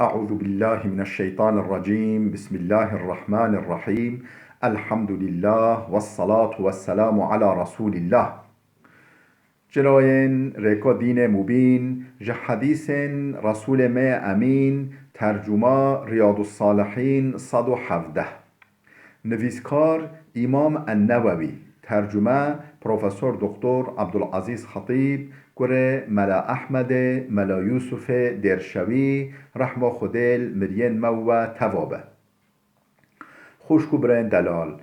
أعوذ بالله من الشيطان الرجيم بسم الله الرحمن الرحيم الحمد لله والصلاة والسلام على رسول الله جراين ريكو دين مبين حديث رسول ما أمين ترجمة رياض الصالحين 117 نویسکار امام النووی ترجمه پروفسور دکتر عبدالعزیز خطیب گره ملا احمد ملا یوسف درشوی رحمه خودل مرین مو توابه خوشکو برین دلال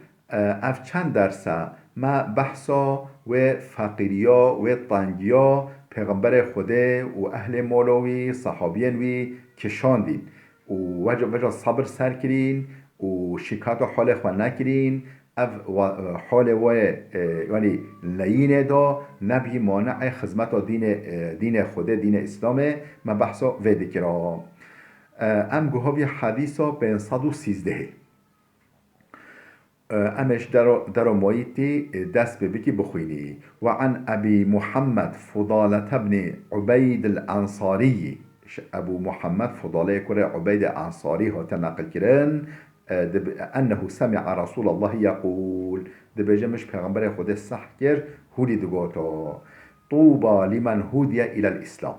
اف چند درسه ما بحثا و فقیریا و طنگیا پیغمبر خوده و اهل مولوی صحابین وی کشاندین و وجه صبر سر کرین و شکایت و حال خواه نکرین حال و یعنی لینه دا نبی مانع خدمت دین خود دین اسلام ما بحثا ویده کرا ام گوهاوی حدیثا به 113 امش در مایتی دست بکی بخوینی و عن ابی محمد فضالة بن عبید الانصاری ابو محمد فضاله كره عبيد الانصاري هو تنقل كرن انه سمع رسول الله يقول دبجه مش پیغمبر خود صح کر هولی دگوتا طوبى لمن هدي الى الاسلام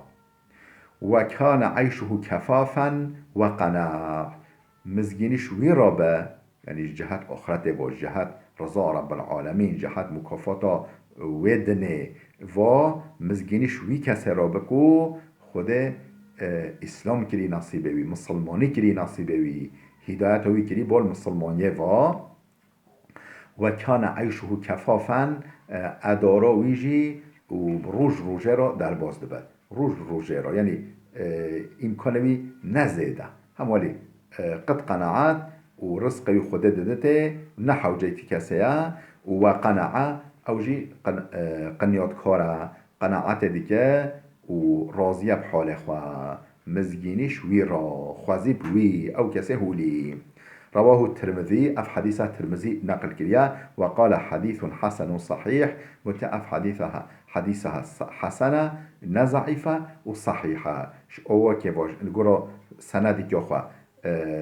وكان عيشه كفافا وقناع مزگینش وی رابه یعنی جهت آخرت با جهت رضا رب العالمین جهت مکافاتا ودنه و مزگینش وی کسی رابه کو خود اسلام کری نصیبه وی مسلمانی کری نصیبه وی هدایت وی کری بول مسلمانیه و کان عیشه کفافا ادارا ویجی و روژه را در باز دبد روژه را یعنی امکان وی نزیده همالی قد قناعات و رزق خود ددته نحو جيتي كاسيا وقناعة او جي قنيات كارا قناعات ديكا و راضية بحال خوا مزجينيش وي را خوازي بوي او كاسي هولي رواه الترمذي اف حديث الترمذي نقل كريا وقال حديث حسن صحيح وتأف حديثها حسنة نزعفة وصحيحة او كيفاش نقول سندي كيوخوا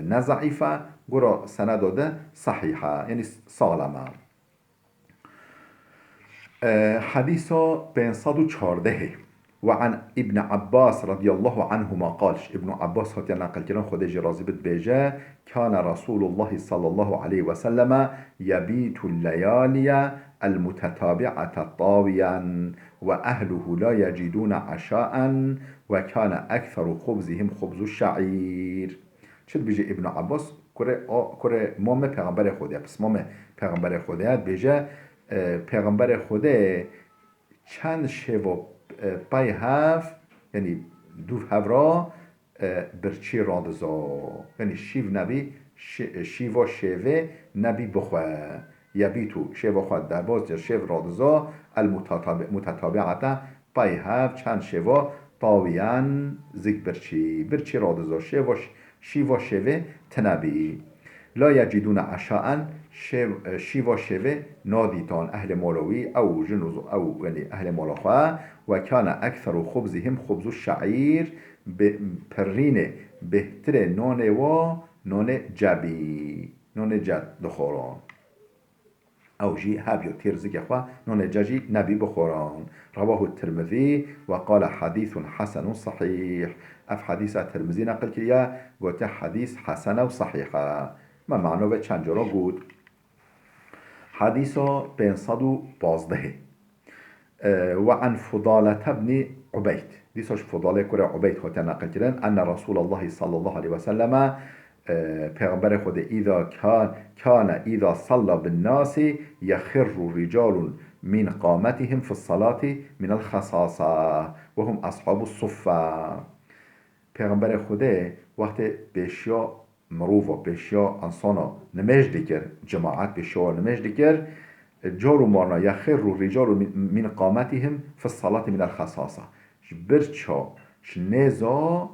نزعیفه گرا سند داده صحیحه یعنی سالمه حديثا بين 114 وعن ابن عباس رضي الله عنهما قال ابن عباس هاتي نقل كلام خود جرازي بيجا كان رسول الله صلى الله عليه وسلم يبيت الليالي المتتابعة طاويا وأهله لا يجدون عشاء وكان أكثر خبزهم خبز الشعير چه بیجه ابن عباس کره مام پیغمبر خوده پس مام پیغمبر خوده بیجه پیغمبر خوده چند شو پای هف یعنی دو هفرا برچی راندزا یعنی شیو نبی شیوا شیوه نبی بخواه یبی تو شیوا خواه در باز یا شیو راندزا المتتابعتا پای هف چند شیوا طاویان زیگ برچی راندزا شیوا شوه تنبی لا یجدون عشاء شیوا شوه نادیتان اهل مولوی او جنوز او یعنی اهل مولوخواه و کان اکثر خبزهم خبز الشعیر پرین بهتر نان و نان جبی نان جد دخوران او جي هابيو تيرزك اخوا نون جاجي نبي بخوران رواه الترمذي وقال حديث حسن صحيح اف حديث الترمذي نقل كريا قلت حديث حسن وصحيحة ما معنى بچند جرا قود حديث بين صدو بازده وعن فضالة بن عبيد ديسوش فضالة كرة عبيد خوتا نقل كريا أن رسول الله صلى الله عليه وسلم پیغمبر خود اذا كان اذا صلى بالناس يخر رجال من قامتهم في الصلاة من الخصاصة وهم اصحاب الصفة پیغمبر خود وقت بشیا مروفا بشیا انسانا نمش دکر جماعت بشیا نمش دکر جارو مارنا يخر رجال من قامتهم في الصلاة من الخصاصة برچا شنزا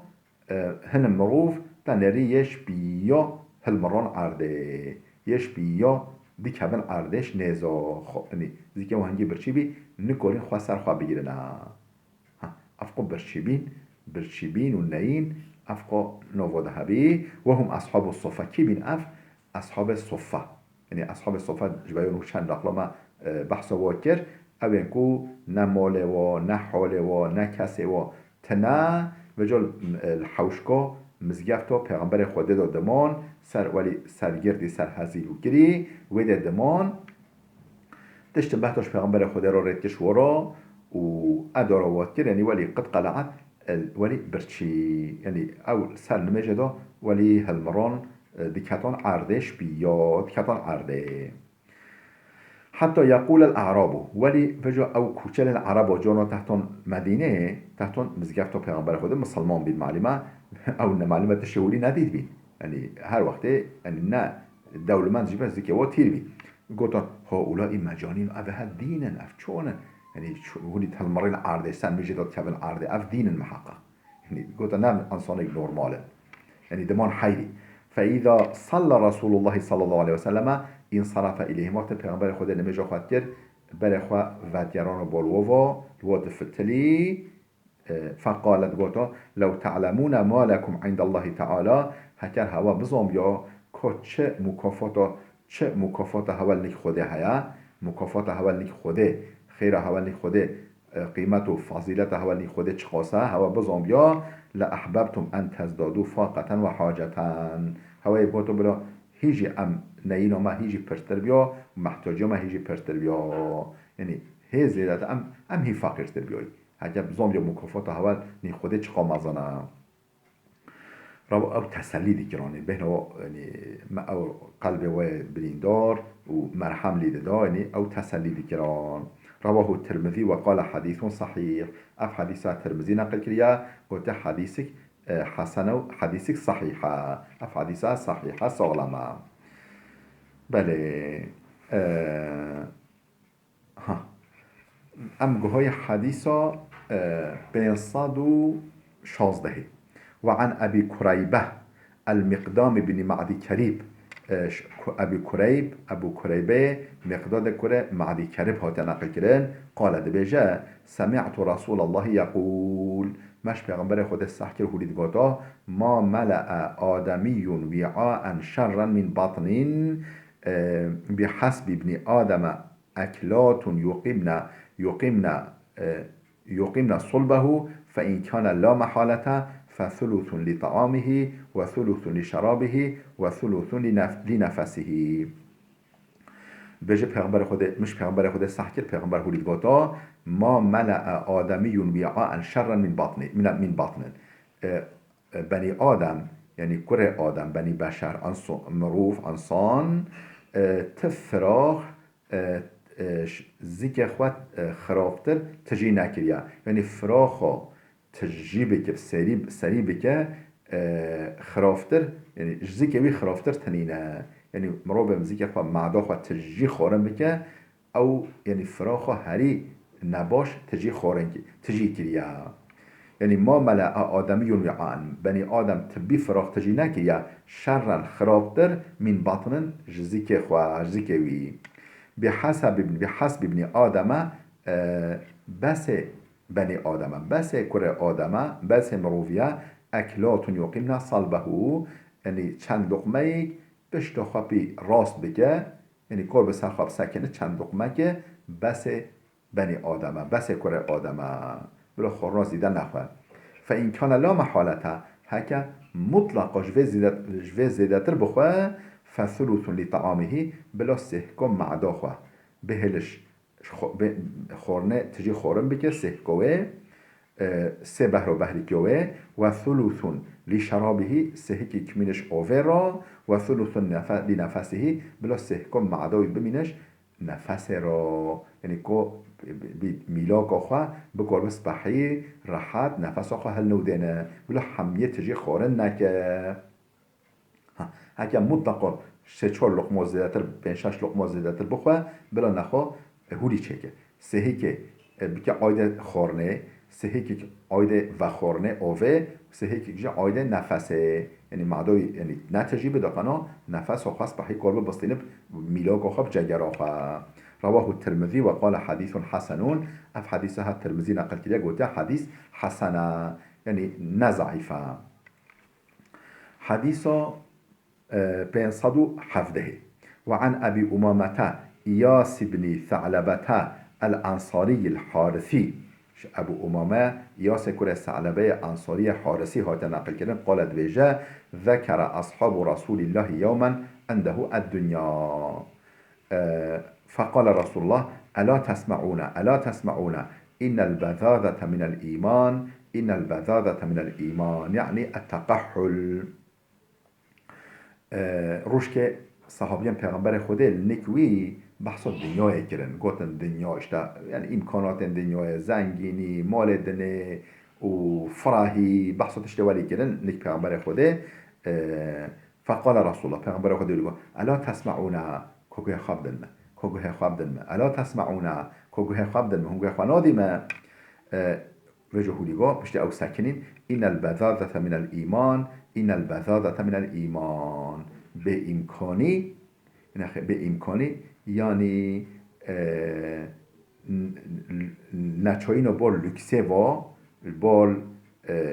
هن مروف تنری یش بیا هلمران عرده یش بیا دی کبن عردش نزا یعنی زیکه وهنگی برچی بی نکارین خواه سر خواه بگیره نه افقو برچی بین و نین افقا نواده هبی و هم اصحاب الصفه کی بین اف اصحاب الصفه یعنی اصحاب الصفه جبایون چند اقلام بحث واکر اوین کو نه مال و نه حال و نه کسی و تنه و جل الحوشکا مزگفتا پیغمبر خود دمان سر ولی سرگردی سر هزیل و گری و دمان تشت بحثش پیغمبر خود را رد کشورا و ادارا واتر یعنی ولی قد قلعت ولی برچی یعنی او سر نمجدا ولی هالمران دكاتون عردش بياد دكاتون عرده حتى يقول الأعراب ولي فجأة أو كوشل العرب جانا تحتون مدينة تحتون مزقفتو پیغمبر خود مسلمان بين معلمة أو إن معلمة الشهولي نديد بين يعني هر وقت يعني نا الدولة من جيبه زكوات تير بين قلت هؤلاء مجانين أفها دينا أفشونا يعني هوني تهالمرين عرده سن مجدات كابن عرده أف دين المحقق يعني قلت نعم أنصاني نورمالا يعني دمان حيري فإذا صلى رسول الله صلى الله عليه وسلم انصرف إليهم وقت پیغمبر خود نمیجا خواهد کرد برای خواه ودیران بالووا الواد فتلی فقالت گوتا لو تعلمون ما لكم عند الله تعالى هکر هوا بزام یا که چه مکافات هوا لیک خوده هیا مکافات هوا لیک خوده خیر هوا لیک خوده قیمت و فضیلت هوا لیک خوده چقاسه هوا بزام یا لأحببتم أن تزدادوا فاقة وحاجة هواي بوتو بلا هيجي أم نينو ما هيجي برتر بيا محتاجة ما هيجي برتر بيا يعني هي زيادة أم هي فقير تربيوي هجا بزوم يا مكافات هوا ني خوده چقا مزانا رو أو تسلي دي كراني بهنا يعني ما أو قلب و بليندار ومرحم لي دا يعني أو تسلي دي كران رواه الترمذي وقال حديث صحيح اف حديث الترمذي نقل كريا قلت حديثك حسنه حديثك صحيحة اف حديث صحيحة سغلما بله ها ام گوهای حديثا بينصادو شازده وعن أبي كريبة المقدام بن معدي كريب أبو كريبة مقداد كره معدي كريب هات نقل كرن قال دبيجا سمعت رسول الله يقول مش پیغمبر خود السحكر هولید گوتا ما ملأ آدمي وعاء شرا من بطن بحسب ابن آدم أكلات يقمن صلبه فإن كان لا محالة فثلث لطعامه وثلث لشرابه وثلث لنفسه بجه پیغمبر خود مش پیغمبر خود سحکر پیغمبر هولید گوتا ما ملأ آدمی وعاء شرا من بطن بني آدم يعني كره آدم بني بشر مروف انسان تفراخ زيك خوات خرافتر تجي نكريا يعني فراخا تجي بك سري بك خرافتر يعني زيك وي خرافتر تنينه يعني مروبه مزيك خوا معدا خوا تجي خورن بك او يعني فراخا هري نباش تجي خورن تجي كريا يعني ما ملأ آدمي وعاء بني آدم تبي فراخ تجي نكريا شرا خرافتر من بطن زيك خوا زيك وي بحسب ابن آدم بس بني آدم بس كره آدم بس مروفيا أكلات يقيمنا صلبه يعني چند لقمه بشتا خوابي راست بگه يعني كور بسر خواب سکنه چند لقمه که بس بني آدم بس كره آدم بلا خورنا زيده نخواه فإن كان لا محالته هكا مطلق جوه زيدتر بخواه فثلث لطعامه بلا سهكم معدا خواه بهلش خورنه تجي خورن بكر سهكوه سه بهر بهری گوه و ثلث لشرابه سهکی کمینش اوورا و ثلث لنفسه بلا سهکم معداوی بمینش نفس را یعنی که میلاک آخوا بکار بس بحی راحت نفس آخوا هل نودینه بلا حمیه تجی خورن نکه هکه مطلقا 3-4 لقمه زیدتر 5-6 لقمه زیدتر بخواه بلا نخوا هولی چکه سهی که بکه آیده خورنه سهی که آیده و خورنه اوه سهی که آیده نفسه یعنی معدوی یعنی نتجی بدقنا نفس آخواس بحی کاربه بستینب میلاک آخواب جگر آخوا رواه الترمذي وقال حديث حسن اف حديثها الترمذي نقل كده قلت حديث حسنة يعني نزعفة حديث 517 وعن أبي أمامة إياس بن ثعلبة الأنصاري الحارثي أبو أمامة إياس كره ثعلبة أنصاري حارثي هات نقل كده قالت بيجا ذكر أصحاب رسول الله يوما عنده الدنيا فقال رسول الله ألا تسمعون إن البذاذة من الإيمان إن البذاذة من الإيمان يعني التقحل روش که صحابیان پیغمبر خوده نکوی بحث دنیای کرن گوتن دنیا اشتا یعنی امکانات دنیای زنگینی مال دنه و فراهی بحث اشتوالی کرن نک پیغمبر خوده فقال رسول الله پیغمبر خوده لگو الا تسمعون کوگوه خواب دنم الا تسمعون کوگوه خواب دنم هنگوه خوانادی ما وجهه لگو پشت او سکنین این البذاذة من الإيمان این البذاذة من الإيمان به امکانی یعنی نچاین بال لکسه و بال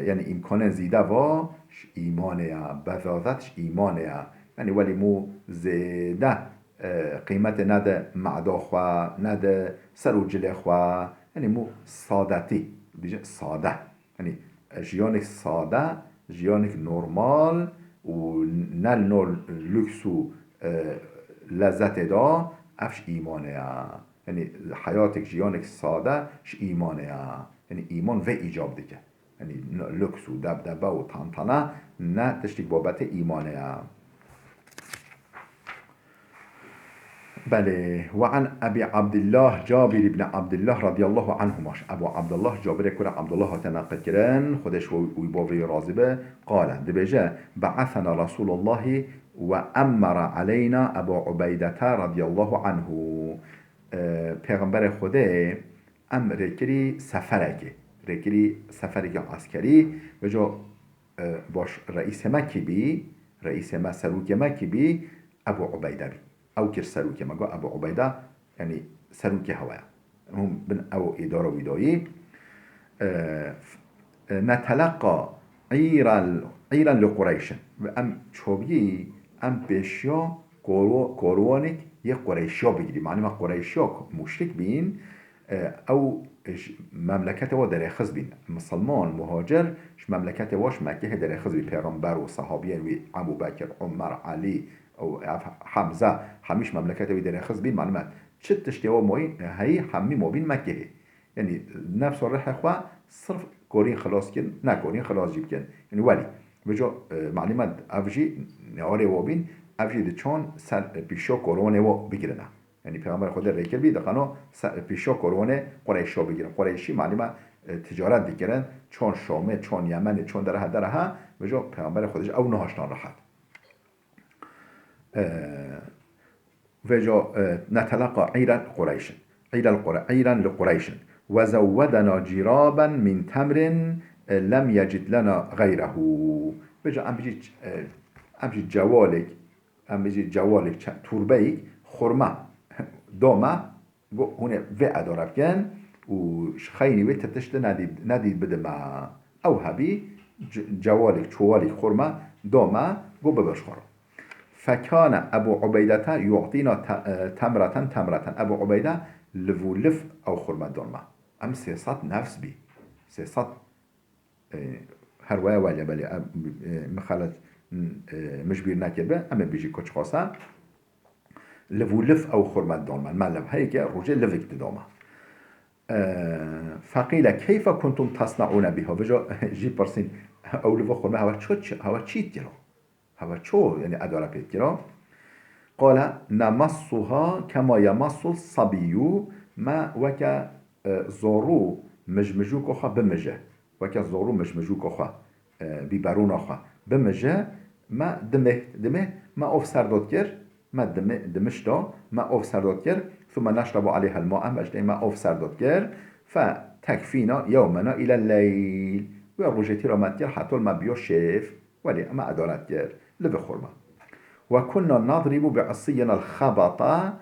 یعنی امکان زیده و ایمانه بذاذتش ایمانه یعنی ولی مو زیده قیمت نده معدا خواه نده سر و جله خواه یعنی مو سادتی ساده یعنی جیانک ساده جیانک نورمال و نل نول لکس و لذت دا افش ایمانه یعنی حیاتک جیانک ساده ش ایمانه یعنی ایمان و ایجاب دیگه یعنی لکس و دبدبه و تنطنه نه تشتیک بابت ایمانه بله وعن أبي عبد الله جابر بن عبد الله رضي الله عنهما أبو عبد الله جابر كره عبد الله تنقل كران خدش ويبوفي رازبه قال دبجة بعثنا رسول الله وأمر علينا أبو عبيدة رضي الله عنه پیغمبر خدا امر کری سفرک عسکری و جو باش رئیس مکی بی رئیس سروک مکی بی ابو عبیده بی او كر سروكي ما أبو عبيدة يعني سروكي هوايا هم بن أو إدارة ويدايي نتلقى عيرا لقريش أم شوبي أم بيشيا كوروانك يه قريشيا بيجري معنى ما قريشيا مشرك بين أو مملكته و درخز بين مسلمان مهاجر مملكته واش مكه درخز بين پیغمبر و صحابيين و ابو بكر عمر علي او حمزه همیش مملکت وی درخز بین معلومات چه تشتوا موین هی همی موبین مکه یعنی نفس الرح خوا صرف کورین خلاص کن نه کورین خلاص جیب کن یعنی ولی بجا معلومات افجی نهاره وابین افجی ده چون سر پیشا کورونه و بگیرنه یعنی پیغمبر خدا ریکل بی دقیقا پیشا کورونه قریشا بگیرن قریشی معلومات تجارت دیگرن چون شامه چون یمن چون درها بجا پیغمبر خودش او نهاشتان راحت وجا نتلقى عيرا لقريش وزودنا جرابا من تمر لم يجد لنا غيره وجا ام بيجي جوالك توربيك خرمه دوما هنا في اداربكن و خيني ويت تشت نديد بده ما او هبي جوالك خرمه دوما جو ببش خرم فكان أبو عبيدة يعطينا تمرة أبو عبيدة لفو لف أو خرمة دولما أم سياسات نفس بي سياسات هرواية والي بلي مخالط مجبير نكبه أما بيجي كوش خاصة لفو لف أو خرمة دولما مالب هيك رجل لفك دوما فقيل كيف كنتم تصنعون بها بجا جي برسين أو لفو خرمة هوا تشيت جرا هوا چو یعنی اداره پیدا کرا قال نمصها كما يمص الصبي ما وك زورو مجمجو كخا بمجه وك زورو مجمجو كخا بيبرون خا بمجه ما دمه ما اوف سردوت كر ما دمشتا ما اوف سردوت كر ثم نشرب عليها الماء مجد ما اوف سردوت كر فتكفينا يومنا الى الليل ويرجتي رمات كر حتى ما بيوشيف ولي ما ادارت كر لبخورما وكنا نضرب بعصينا الخبطة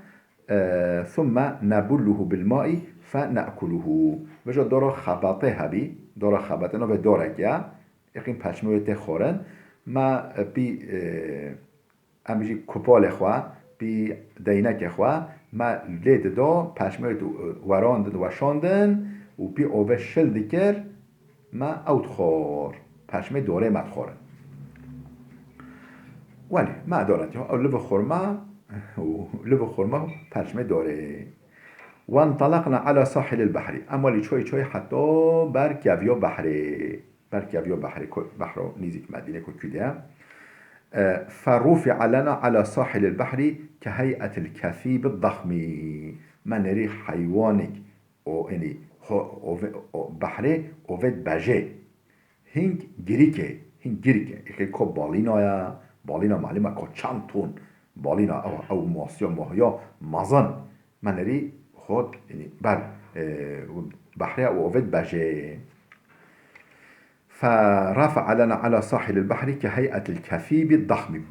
ثم نبله بالماء فنأكله وجا دورا خبطه هبي دورا خبطنا و دورا كيا يقين پشموية خورن ما بی امجی کپال خوا بی دینک خوا ما لید دا پشمه وراندن و شاندن و بی اوه شل دکر ما اوت خور پشمه دوره مدخوره ولی ما دارد او لب خورما و لب خورما پشمه دوره وانطلقنا على ساحل البحر اما لی چوی حتی بر کویا بحره بحر نزدیک مدینه کده فرفع لنا على ساحل البحر كهيئة الكثيب الضخم من نري حيوانك او اني بحره اوفد باجه هنگ گریکه اخی که بالينا معلومه که چند تون بالينا او ماسیا ماهیا مزن من نري خود يعني بر بحره اوفد باجه فرفع لنا على ساحل البحر كهيئة الكثيب الضخم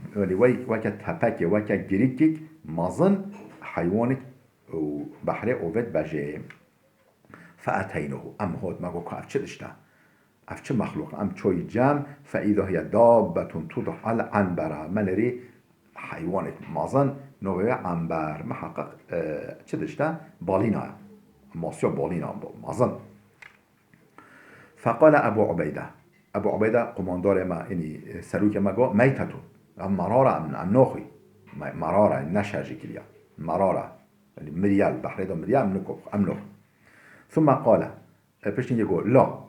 وكتهبك وكجريكك مظن حيوانك بحر اوفد بجي فأتينه ام هود ما قلت افچه دشتا افچه مخلوق ام چوي جام فإذا هي دابة تضح على عنبرة منري حيوانك مظن نوع عنبر محقق چه دشتا بالينا ماسيو بالينا مظن فقال ابو عبيده قماندار ما يعني سلوك ما قال ميتة مرارة ام نوخي مرارة نشاجي كليا مرارة يعني مريال بحر ده مريال ام نوخ ثم قال بشتين يقول لا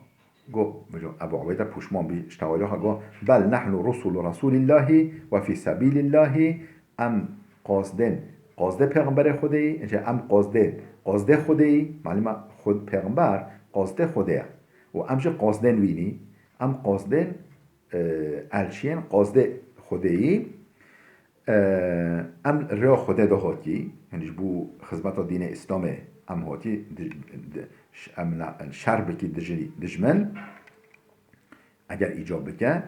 قال ابو عبيده پوشمان بي اشتوالوها قال بل نحن رسول الله وفي سبيل الله ام قاصده پیغمبر خدایی ام قاصده خدایی معلومه خود پیغمبر قاصده خدایی و امش قاصدن وینی ام قاصدن الچین قاصده خدایی ام ریا خدا ده هاتی یعنی بو خدمت دین اسلام ام هاتی ام شرب کی دجمن اگر ایجاب بکن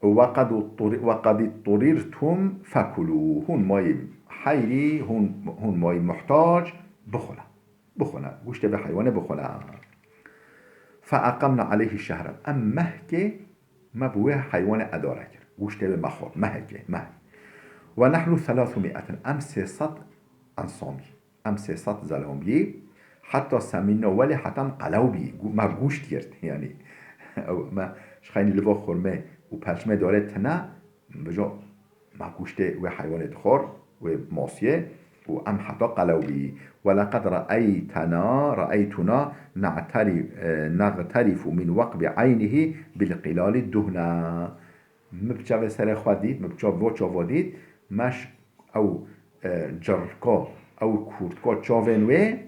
وقد اضطررتم فكلوا هون مای حیری هون مای محتاج بخونه گوشت به حیوانه بخونه فاقمنا عليه الشهر ام مهكه ما بوه حيوان اداره کرد گوشت به مخور مهكه و نحن 300 ام 300 انصامي ام 300 زلامي حتى سمينا ولی حتى قلوبي ما گوشت کرد يعني او ما شخين لوا خورمه و پشمه داره تنه بجا ما گوشت و حيوان دخور و ماسيه و ام حتى قلوبي ولقد رأيتنا نغترف من وقب عينه بالقلال الدهنة مبچاو سر خودید مبچاو چاوادید مش او جرکا او کورتکا چاونوه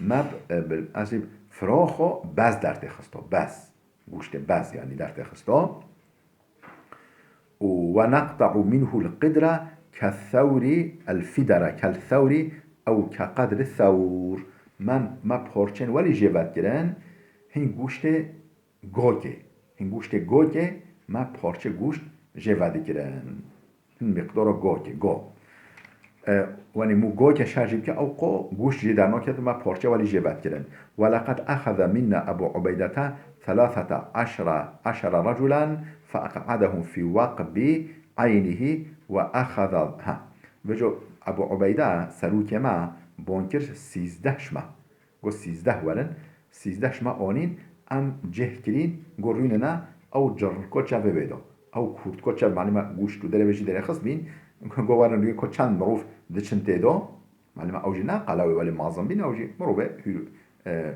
مب بالاسیب فراخا بز در تخستا بز گوشت بز یعنی در تخستا و نقطع منه القدرة كالثور الفدرة كالثور او كقدر الثور ما پارچن ولی جوت گرن هین گوشت گوکه ما پارچه گوشت جوت گرن هین مقدار گو ونی مو گوکه شرجیب که او گوشت جدر ناکد ما پارچه ولی جوت گرن ولقد اخذ منا ابو عبیدته 13 رجلا فاقعدهم في وقب عينه واخذ وجو ابو عبیده سروک ما بانکر 13 شما گو 13 ولن 13 شما آنین ام جه کرین گو روین نه او جرکو چه بیدا او کورتکو چه معنی ما گوشت رو داره بشی داره خست بین گو ورن روی که چند مروف دچن تیدا معنی ما اوجی نه قلاوی ولی معظم بین اوجی مروفه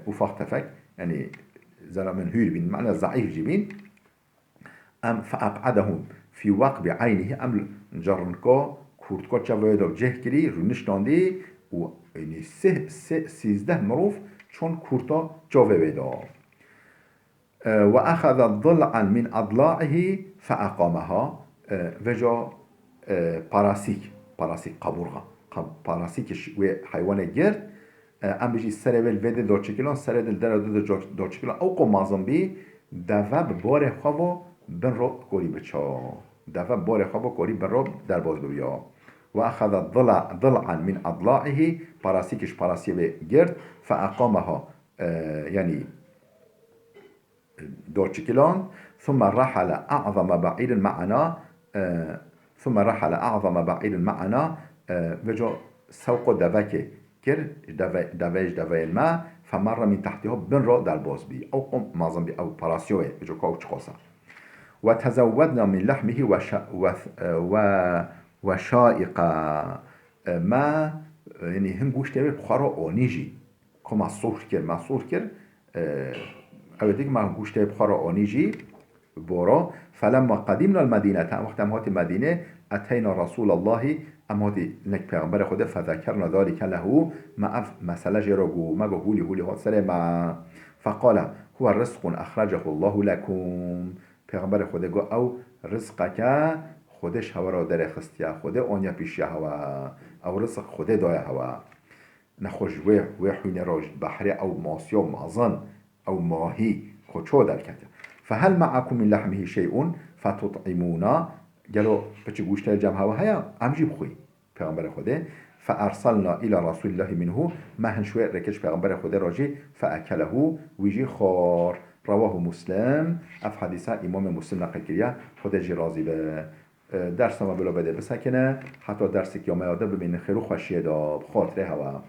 افاق تفک یعنی زلمن هير بين معنى ضعيف جبين ام فاقعدهم في وقب عينه ام جرنكو کورتکا چوایدا جه کری رو نشتاندی و یعنی 13 مروف چون کورتا جاوه بیدا و اخذ ضلعا من اضلاعه فاقامها وجا پاراسیک قبورغا پاراسیکش و حیوان گرد ام بجی سر ول وده دارچکلان سر دل در دارچکلان او قمازم بی دواب بار خواه بن رو کوری بچا دواب بار خواه کوری بن رو در باز بیا و اخذ ضلعا من اضلاعه پاراسیه به گرد فاقامها یعنی دارچکلان ثم رحل اعظم بعیر معنا ثم رحل أعظم بعيد معنا وجو سوق دفك كر دفاج الماء فمر من تحته بن رو در باز بي أو قم معظم بي أو براسيوه وجو كاوش قوسا وتزودنا من لحمه وشائق ما يعني هم گوشت بخارا آنيجي كما صور كر او دیگه ما گوشت بخارا آنيجي بورا فلما قدمنا المدينة وقت امهات المدينة أتينا رسول الله امهات نك پیغمبر خدا فذكرنا ذلك له ما مسألة جرغو ما هولي هات سره ما فقال هو رزق أخرجه الله لكم پیغمبر خدا گو او رزقك خودش هوا را در خستیا خدا آنیا پیشیا هوا او رزق خدا دایا هوا نخوش و حين راج بحر او ماسيا مازن او ماهي خوچو در کتا فهل معكم من لحمه شيء فتطعمونا قالوا بچه گوشت جمع هوا هيا امجي بخوي پیغمبر خدا فارسلنا الى رسول الله منه ما هنشوي ركش پیغمبر خدا راجي فاكله ويجي خار رواه مسلم اف حدیثه امام مسلم نقل کریه خدا جی راضی به درس ما بلا بده بسکنه حتی درسی که ما یاده ببینه خیرو خوشیه دا خاطره هوا